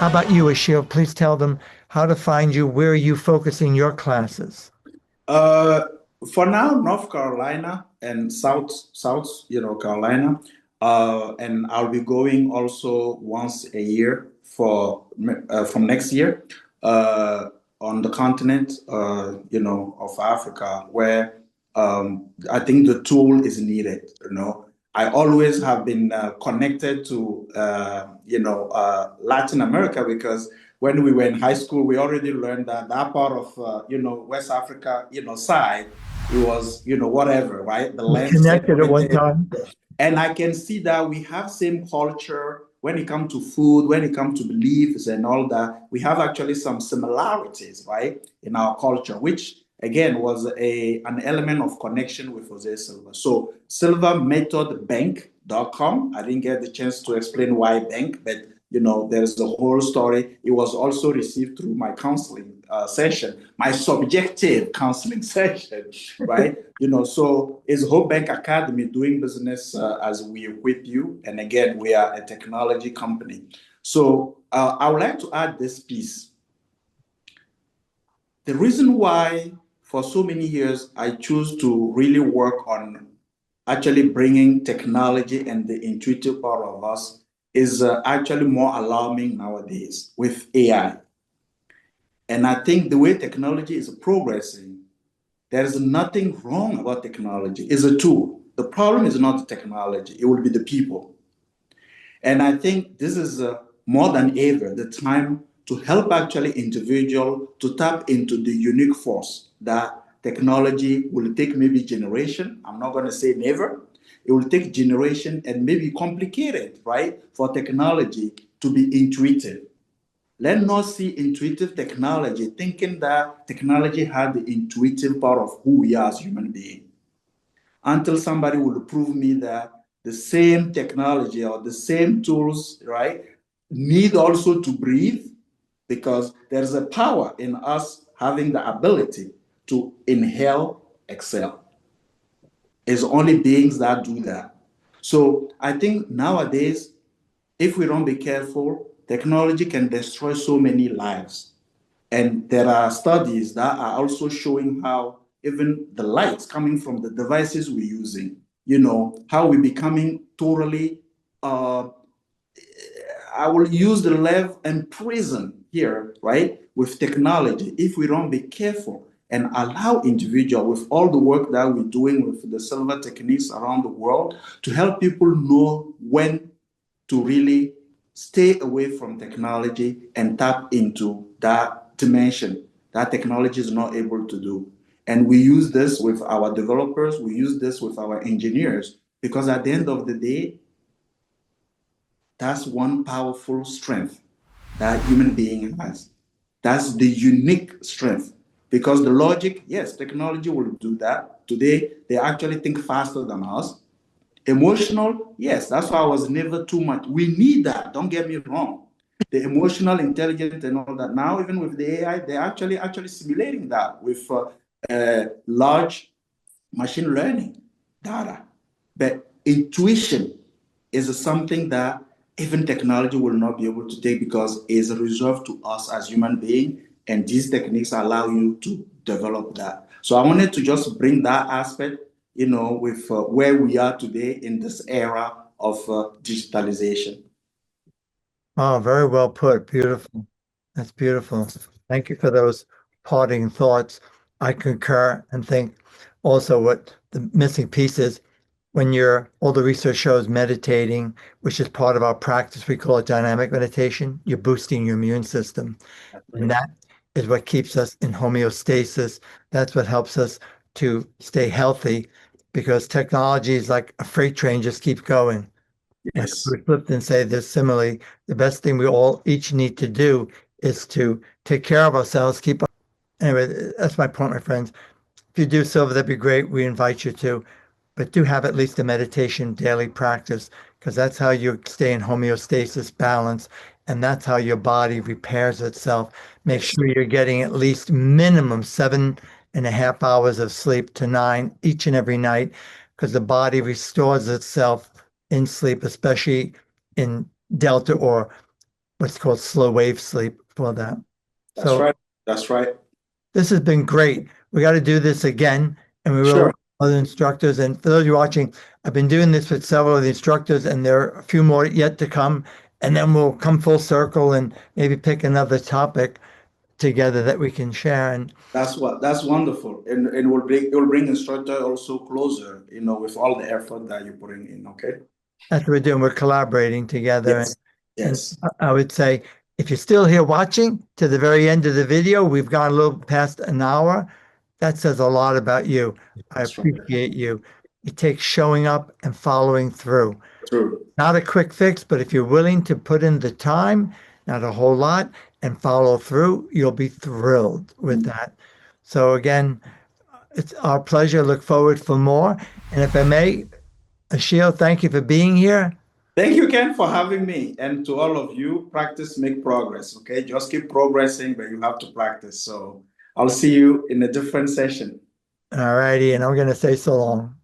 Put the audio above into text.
How about you, Achille? Please tell them how to find you. Where are you focusing your classes? Uh, for now, North Carolina and Carolina. And I'll be going also once a year for from next year uh, on the continent, of Africa, where I think the tool is needed. I always have been connected to Latin America because when we were in high school, we already learned that that part of West Africa, side, it was whatever, right? The We land connected at one separated, time. and I can see that we have same culture when it comes to food, when it comes to beliefs and all that. We have actually some similarities, right, in our culture, which again was an element of connection with Jose Silva. So silvamethodbank.com. I didn't get the chance to explain why bank, but there's the whole story. It was also received through my counseling session, my subjective counseling session, right? So it's Hope Bank Academy doing business as wEquipu. And again, we are a technology company. So I would like to add this piece. The reason why for so many years I choose to really work on actually bringing technology and the intuitive part of us is actually more alarming nowadays with AI. And I think the way technology is progressing, there is nothing wrong about technology. It's a tool. The problem is not the technology, it will be the people. And I think this is more than ever the time to help actually individual to tap into the unique force that technology will take maybe generation. I'm not going to say never. It will take generation and maybe complicated, right, for technology to be intuitive. Let's not see intuitive technology thinking that technology has the intuitive part of who we are as human beings. Until somebody will prove me that the same technology or the same tools, right, need also to breathe because there's a power in us having the ability to inhale, exhale. It's only beings that do that. So I think nowadays, if we don't be careful, technology can destroy so many lives. And there are studies that are also showing how even the lights coming from the devices we're using, how we're becoming totally, I will use the level and prison here, right, with technology. If we don't be careful and allow individual with all the work that we're doing with the silver techniques around the world to help people know when to really stay away from technology and tap into that dimension that technology is not able to do. And we use this with our developers, we use this with our engineers, because at the end of the day, that's one powerful strength that human being has. That's the unique strength. Because the logic, yes, technology will do that. Today, they actually think faster than us. Emotional, yes, that's why I was never too much. We need that, don't get me wrong. The emotional intelligence and all that. Now, even with the AI, they're actually simulating that with large machine learning data. But intuition is something that even technology will not be able to take because it's reserved to us as human beings, and these techniques allow you to develop that. So I wanted to just bring that aspect, with where we are today in this era of digitalization. Oh, very well put. Beautiful. That's beautiful. Thank you for those parting thoughts. I concur and think also what the missing piece is when all the research shows meditating, which is part of our practice, we call it dynamic meditation, you're boosting your immune system. And that is what keeps us in homeostasis. That's what helps us to stay healthy because technology is like a freight train, just keeps going. And Yes. we flipped and say this similarly, the best thing we all each need to do is to take care of ourselves, keep up. Anyway, that's my point, my friends. If you do Silver, that'd be great. We invite you to, but do have at least a meditation daily practice because that's how you stay in homeostasis balance. And that's how your body repairs itself. Make Yes. sure you're getting at least minimum 7.5 hours of sleep to 9 each and every night because the body restores itself in sleep, especially in delta or what's called slow wave sleep for that. That's So right. That's right. this has been great. We got to do this again, and we will Sure. with other instructors. And for those of you watching, I've been doing this with several of the instructors, and there are a few more yet to come. And then we'll come full circle and maybe pick another topic together that we can share. And That's wonderful. And will bring instructor also closer, with all the effort that you're putting in. Okay. that's what we're doing. We're collaborating together. Yes. And Yes. I would say, if you're still here watching to the very end of the video, we've gone a little past an hour. That says a lot about you. I That's right. appreciate you. It takes showing up and following through. True. Not a quick fix, but if you're willing to put in the time, not a whole lot, and follow through, you'll be thrilled with that. So again, it's our pleasure. Look forward for more. And if I may, Achille, thank you for being here. Thank you, Ken, for having me. And to all of you, practice, make progress. Okay. Just keep progressing, but you have to practice. So I'll see you in a different session. All righty, and I'm going to say so long.